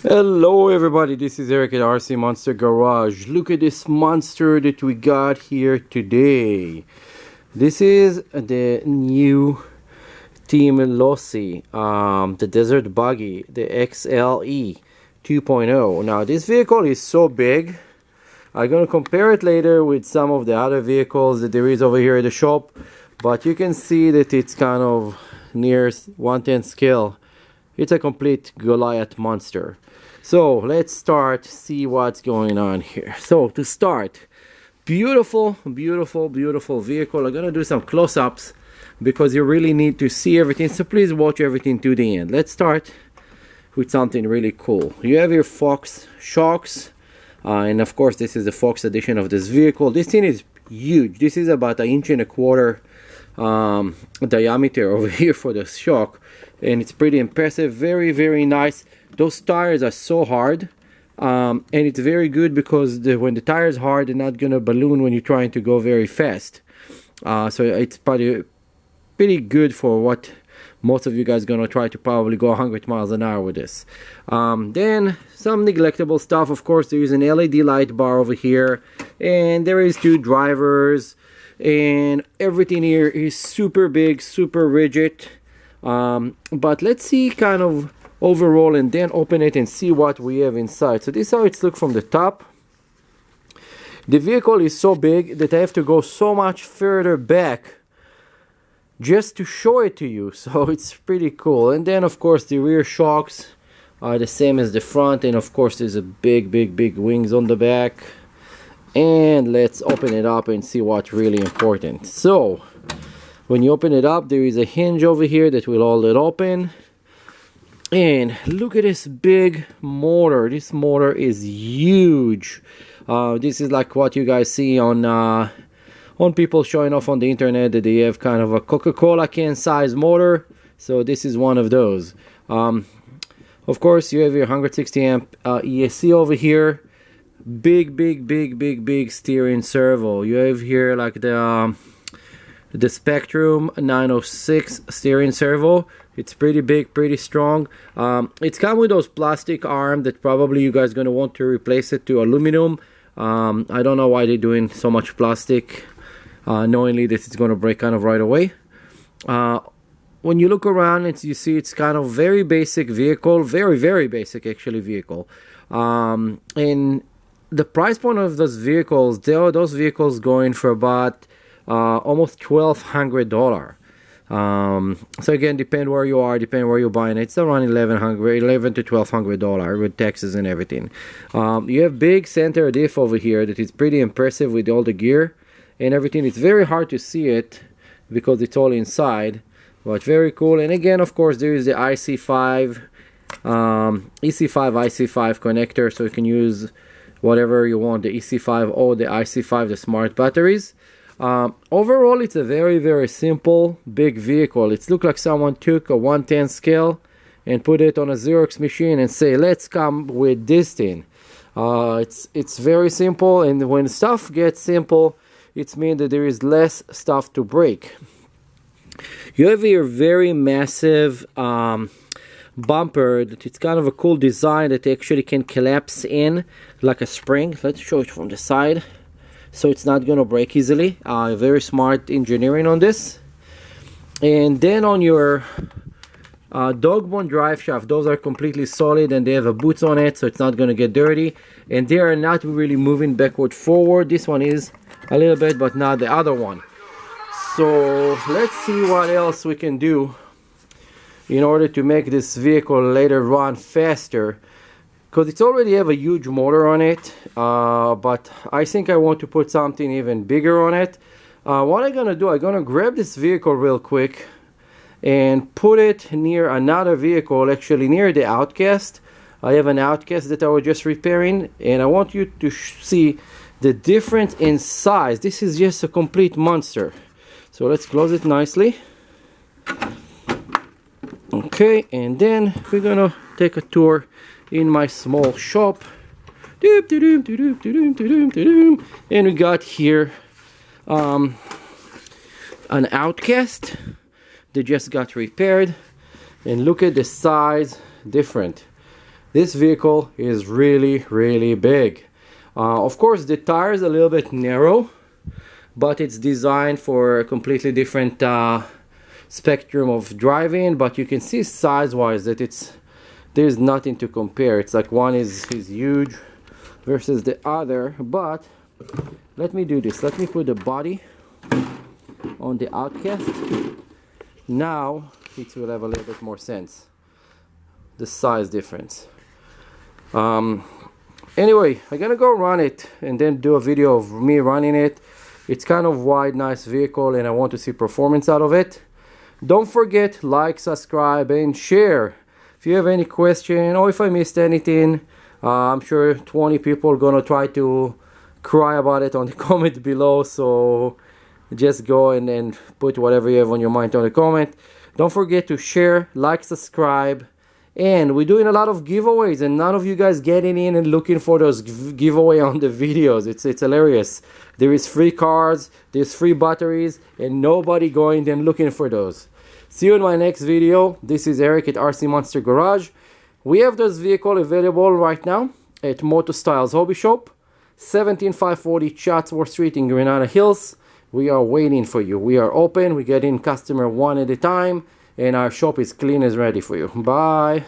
Hello everybody, this is Eric at RC Monster Garage. Look at this monster that we got here today. This is the new Team Losi, the Desert Buggy, the XLE 2.0. Now this vehicle is so big, I'm gonna compare it later with some of the other vehicles that there is over here at the shop, but you can see that it's kind of near 1/10 scale. It's a complete Goliath monster. So let's start, see what's going on here. So to start, beautiful vehicle. I'm gonna do some close-ups because you really need to see everything, so please watch everything to the end. Let's start with something really cool. You have your Fox shocks, and of course this is the Fox edition of this vehicle. This thing is huge. This is about 1.25 inch diameter over here for the shock, and it's pretty impressive. Very nice. Those tires are so hard, and it's very good because when the tire is hard, they're not gonna balloon when you're trying to go very fast. So it's pretty good for what most of you guys gonna try to probably go 100 miles an hour with this. Then some neglectable stuff. Of course, there is an LED light bar over here, and there is 2 drivers, and everything here is super big, super rigid. But let's see kind of overall and then open it and see what we have inside. So this is how it's look from the top. The vehicle is so big that I have to go so much further back just to show it to you, so it's pretty cool. And then of course the rear shocks are the same as the front, and of course there's a big wings on the back. And let's open it up and see what's really important. So when you open it up, there is a hinge over here that will hold it open. And look at this big motor. This motor is huge. This is like what you guys see on people showing off on the internet, that they have kind of a Coca-Cola can size motor. So this is one of those. Of course, you have your 160 amp ESC over here. Big steering servo. You have here like the Spectrum 906 steering servo. It's pretty big, pretty strong. It's come with those plastic arm that probably you guys gonna want to replace it to aluminum. I don't know why they're doing so much plastic, knowingly that it's gonna break kind of right away. When you look around, you see it's kind of very basic vehicle, very basic actually vehicle. And the price point of those vehicles, those vehicles going for about almost $1,200. So again, depend where you are, depend where you're buying it. It's around $1,100 to $1,200 with taxes and everything. You have big center diff over here that is pretty impressive with all the gear and everything. It's very hard to see it because it's all inside, but very cool. And again, of course, there is the EC5 IC5 connector, so you can use whatever you want, the EC5 or the IC5, the smart batteries. Overall, it's a very simple big vehicle. It looks like someone took a 1/10 scale and put it on a Xerox machine and say, let's come with this thing. It's very simple, and when stuff gets simple, it means that there is less stuff to break. You have here very massive bumper that it's kind of a cool design that actually can collapse in like a spring. Let's show it from the side, so it's not gonna break easily. Very smart engineering on this. And then on your dog bone drive shaft, those are completely solid and they have a boots on it, so it's not gonna get dirty, and they are not really moving backward forward. This one is a little bit, but not the other one. So let's see what else we can do in order to make this vehicle later run faster, because it's already have a huge motor on it, but I think I want to put something even bigger on it. What I'm gonna do, I'm gonna grab this vehicle real quick and put it near another vehicle, actually near the Outcast. I have an Outcast that I was just repairing, and I want you to see the difference in size. This is just a complete monster. So let's close it nicely. Okay, and then we're gonna take a tour in my small shop. And we got here an Outcast that just got repaired, and look at the size different. This vehicle is really, really big. Of course, the tire is a little bit narrow, but it's designed for a completely different spectrum of driving. But you can see size-wise that there's nothing to compare. It's like one is huge versus the other. But let me do this. Let me put the body on the Outcast. Now it will have a little bit more sense, the size difference. Anyway, I'm gonna go run it and then do a video of me running it. It's kind of wide, nice vehicle, and I want to see performance out of it. Don't forget, like, subscribe, and share. If you have any question or if I missed anything, I'm sure 20 people are gonna try to cry about it on the comment below, so just go and put whatever you have on your mind on the comment. Don't forget to share, like, subscribe, and we're doing a lot of giveaways, and none of you guys getting in and looking for those giveaway on the videos. It's hilarious. There is free cards, there's free batteries, and nobody going and looking for those. See you in my next video. This is Eric at RC Monster Garage. We have this vehicle available right now at Moto Styles Hobby Shop, 17540 Chatsworth Street in Granada Hills. We are waiting for you. We are open. We get in customer one at a time, and our shop is clean as ready for you. Bye.